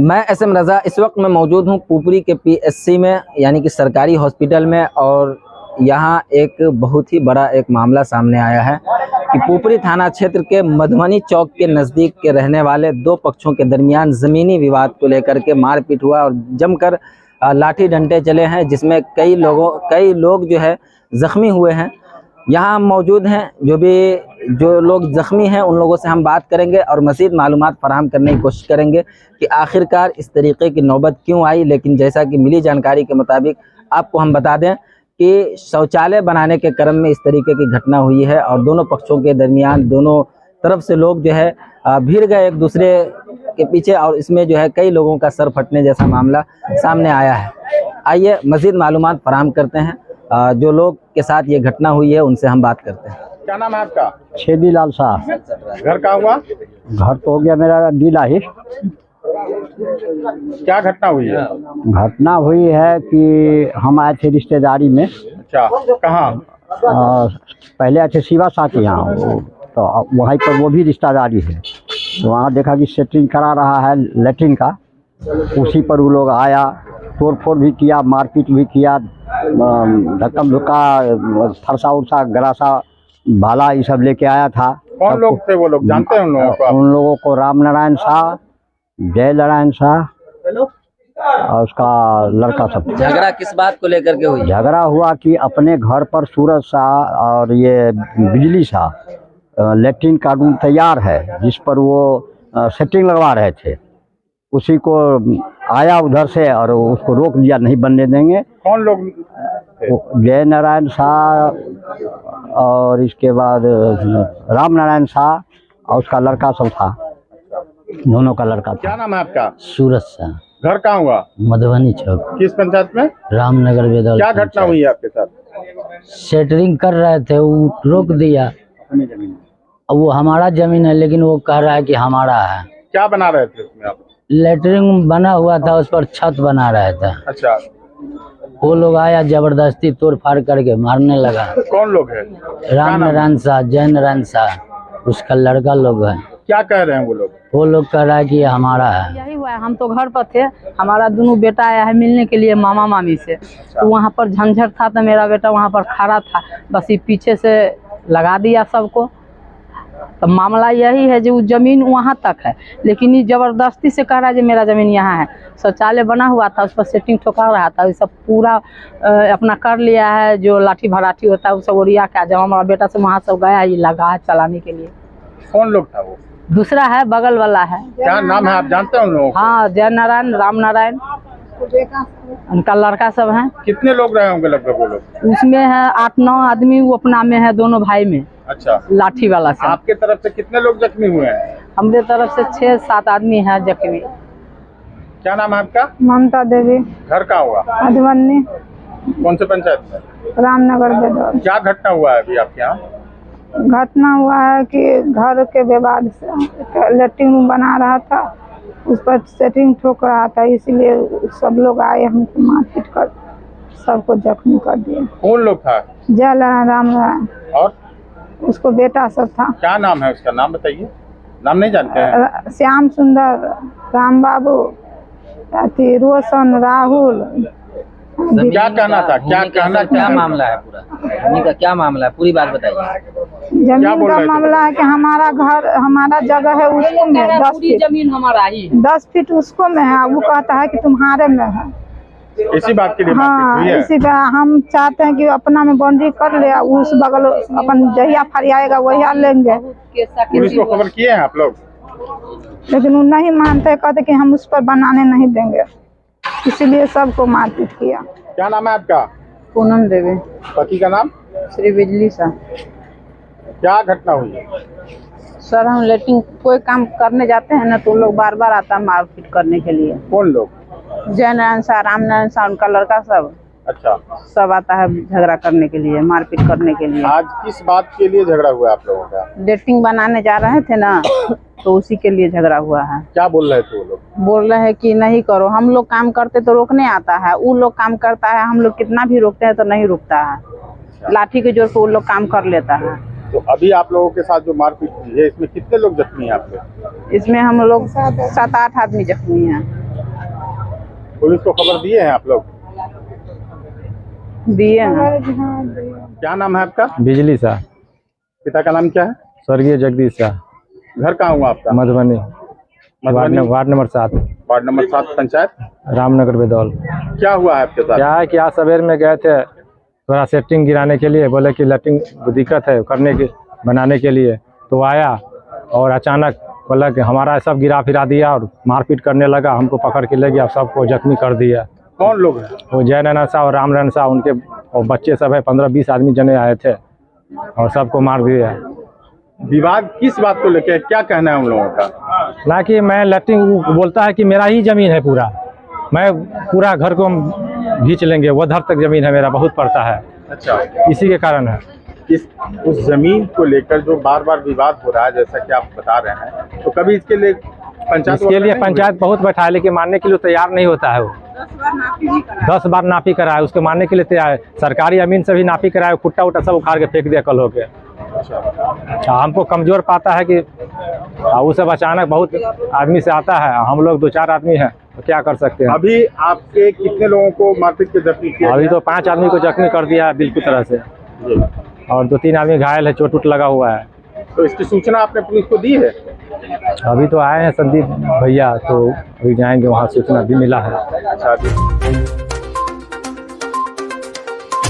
मैं एसएम रज़ा इस वक्त मैं मौजूद हूं पुपरी के पीएचसी में, यानी कि सरकारी हॉस्पिटल में। और यहां एक बहुत ही बड़ा एक मामला सामने आया है कि पुपरी थाना क्षेत्र के मधुबनी चौक के नज़दीक के रहने वाले दो पक्षों के दरमियान ज़मीनी विवाद को लेकर के मारपीट हुआ और जमकर लाठी डंडे चले हैं, जिसमें कई लोग जो है ज़ख्मी हुए हैं। यहाँ हम मौजूद हैं, जो लोग ज़ख्मी हैं उन लोगों से हम बात करेंगे और मज़ीद मालूमात फराहम करने की कोशिश करेंगे कि आखिरकार इस तरीके की नौबत क्यों आई। लेकिन जैसा कि मिली जानकारी के मुताबिक आपको हम बता दें कि शौचालय बनाने के क्रम में इस तरीके की घटना हुई है और दोनों पक्षों के दरमियान दोनों तरफ से लोग जो है भिड़ गए एक दूसरे के पीछे, और इसमें जो है कई लोगों का सर फटने जैसा मामला सामने आया है। आइए मज़ीद मालूमात फराहम करते हैं, जो लोग के साथ ये घटना हुई है उनसे हम बात करते हैं। क्या नाम है आपका? छेदी लाल शाह। घर कहाँ हुआ? घर तो हो गया मेरा डीला ही। क्या घटना हुई है? घटना हुई है कि हम आए थे रिश्तेदारी में। अच्छा, कहाँ? पहले आए थे शिवा शाह के यहाँ, तो वहीं पर वो भी रिश्तेदारी है। तो वहाँ देखा कि सेटिंग करा रहा है लेटरिन का, उसी पर वो लोग आया, तोड़ फोड़ भी किया, मारपीट भी किया, धक्कम धुक्का, फरसा उरसा गरासा भाला ये सब लेके आया था। कौन लोग थे वो लोग? जानते हैं उन लोगों को? उन लोगों को राम नारायण शाह, जय नारायण शाह और उसका लड़का सब। झगड़ा किस बात को लेकर के हुई? झगड़ा हुआ कि अपने घर पर सूरज शाह और ये बिजली शाह लेटरिन का रूम तैयार है, जिस पर वो सेटिंग लगवा रहे थे। उसी को आया उधर से और उसको रोक दिया, नहीं बनने देंगे। कौन लोग? जय नारायण शाह और इसके बाद राम नारायण शाह और उसका लड़का सब था, दोनों का लड़का था। क्या नाम है आपका? सूरज शाह। घर कहाँ हुआ? मधुबनी चौक। किस पंचायत में? रामनगर वेदौल। क्या घटना हुई है आपके साथ? सेटरिंग कर रहे थे, वो रोक दिया। वो हमारा जमीन है, लेकिन वो कह रहा है कि हमारा है। क्या बना रहे थे उसमें आप? लेटरिंग बना हुआ था, उस पर छत बना रहे थे। अच्छा, वो लोग आया, जबरदस्ती तोड़ फाड़ करके मारने लगा। कौन लोग है? राम नारायण शाह, जय नारायण शाह, उसका लड़का लोग है। क्या कह रहे हैं वो लोग? वो लोग कह रहा है कि ये हमारा है। यही हुआ है, हम तो घर पर थे, हमारा दोनों बेटा आया है मिलने के लिए मामा मामी से। तो वहाँ पर झंझट था, तो मेरा बेटा वहाँ पर खड़ा था, बस ये पीछे से लगा दिया सबको। तो मामला यही है जो जमीन वहाँ तक है, लेकिन ये जबरदस्ती से कह रहा है कि मेरा जमीन यहाँ है। शौचालय बना हुआ था, उस पर सेटिंग ठोका रहा था, ये सब पूरा अपना कर लिया है। जो लाठी भराठी होता है वो सब ओरिया के जब हमारा बेटा से वहाँ सब गया, ये लगा है चलाने के लिए। कौन लोग था वो? दूसरा है, बगल वाला है। क्या नाम है, आप जानते हैं उन लोगों को? हाँ, जय नारायण, राम नारायण, उनका लड़का सब है। कितने लोग रहे होंगे लगभग वो लोग? उसमें है 8-9 आदमी, वो अपना में है, दोनों भाई में। अच्छा, लाठी वाला से। आपके तरफ से कितने लोग जख्मी हुए हैं? हमारे तरफ से 6-7 आदमी है जख्मी। क्या नाम है आपका? ममता देवी। घर कहाँ हुआ? मधुबनी, कौन से पंचायत में? रामनगर वेदौल। क्या घटना हुआ है अभी आपके यहाँ? घटना हुआ है कि घर के विवाद से लेटरिन रूम बना रहा था, उस पर सेटिंग ठोक रहा था, इसलिए सब लोग आए, हमको मारपीट कर सबको जख्मी कर दिए। कौन लोग था? जय नारायण, राम नारायण और उसको बेटा सब था। क्या नाम है उसका? नाम बताइए। नाम नहीं जानते हैं? श्याम सुंदर, राम बाबू, रोशन, राहुल। क्या कहना था? क्या कहना? क्या मामला है? पूरा जमीन का क्या मामला है? पूरी बात बताइए। जमीन का मामला है कि हमारा घर, हमारा जगह है उसको में 10 फीट, जमीन हमारा ही 10 फीट उसको में है। वो कहता है कि तुम्हारे में है। इसी बात के लिए हाँ, मारपीट हुई है? इसी पे हम चाहते हैं कि अपना में बाउंड्री कर ले, उस बगल अपन जहिया फरियाएगा वही लेंगे। पुलिस को खबर किए हैं आप लोग? लेकिन वो नहीं मानते, कहते कि हम उस पर बनाने नहीं देंगे, इसलिए सबको मारपीट किया। क्या नाम है आपका? पूनम देवी। पति का नाम? श्री बिजली शाह। क्या घटना हुई है? सर, हम लेटरिन कोई काम करने जाते हैं ना, तो लोग बार बार आता है मारपीट करने के लिए। कौन लोग? जय नारायण शाह, राम नारायण शाह, उनका लड़का सब। अच्छा, सब आता है झगड़ा करने के लिए, मारपीट करने के लिए। आज किस बात के लिए झगड़ा हुआ आप लोगों का? लेटरिन बनाने जा रहे थे ना, तो उसी के लिए झगड़ा हुआ है। क्या बोल रहे थे वो लोग? बोल रहे हैं कि नहीं करो, हम लोग काम करते तो रोकने आता है, वो लोग काम करता है, हम लोग कितना भी रोकते हैं तो नहीं रुकता है। लाठी के जोर पे वो लोग काम कर लेता है। तो अभी आप लोगों के साथ जो मारपीट हुई है, इसमें कितने लोग जख्मी हैं आप लोग? इसमें हम लोग 7-8 आदमी जख्मी हैं। पुलिस को खबर दिए हैं आप लोग? दिए हैं। क्या नाम है आपका? बिजली शाह, पिता का नाम क्या है? स्वर्गीय जगदीश शाह, घर कहाँ हुआ आपका? Madhubani, ward number 7, ward number 7, panchayat Ramnagar Bedaul. क्या हुआ है आपके साथ? क्या है कि आज सवेर में गए थे थोड़ा सेटिंग गिराने के लिए, बोले कि लैट्रिन दिक्कत है करने के बनाने के लिए, तो आया और अचानक बोला कि हमारा सब गिरा फिरा दिया और मारपीट करने लगा, हमको पकड़ के ले गया, सबको जख्मी कर दिया। कौन लोग हैं? वो जय नैना शाह और राम रैना शाह, उनके और बच्चे सब है, 15-20 आदमी जने आए थे और सबको मार दिया। विवाद किस बात को लेकर, क्या कहना है उन लोगों का? ना कि मैं लैट्रिन, वो बोलता है कि मेरा ही जमीन है पूरा, मैं पूरा घर को खींच लेंगे, वो उधर तक जमीन है मेरा, बहुत पड़ता है। अच्छा, इसी के कारण है। उस जमीन को लेकर जो बार बार विवाद हो रहा है, जैसा कि आप बता रहे हैं, तो कभी इसके लिए पंचायत बहुत बैठा है, लेकिन मानने के लिए तैयार नहीं होता है। वो 10 बार नापी कराया, उसको मानने के लिए तैयार है। सरकारी अमीन से भी नापी कराया, खुट्टा उट्टा सब उखाड़ के फेंक दिया कल होके। हमको कमजोर पाता है कि वो सब अचानक बहुत आदमी से आता है, हम लोग 2-4 आदमी हैं, तो क्या कर सकते हैं। अभी आपके कितने लोगों को मारपीट के जख्मी किया? अभी तो 5 आदमी को जख्मी कर दिया है बिल्कुल तरह से, और 2-3 आदमी घायल है, चोट लगा हुआ है। तो इसकी सूचना आपने पुलिस को दी है? अभी तो आए हैं संदीप भैया, तो अभी जाएंगे, वहाँ सूचना भी मिला है। अच्छा।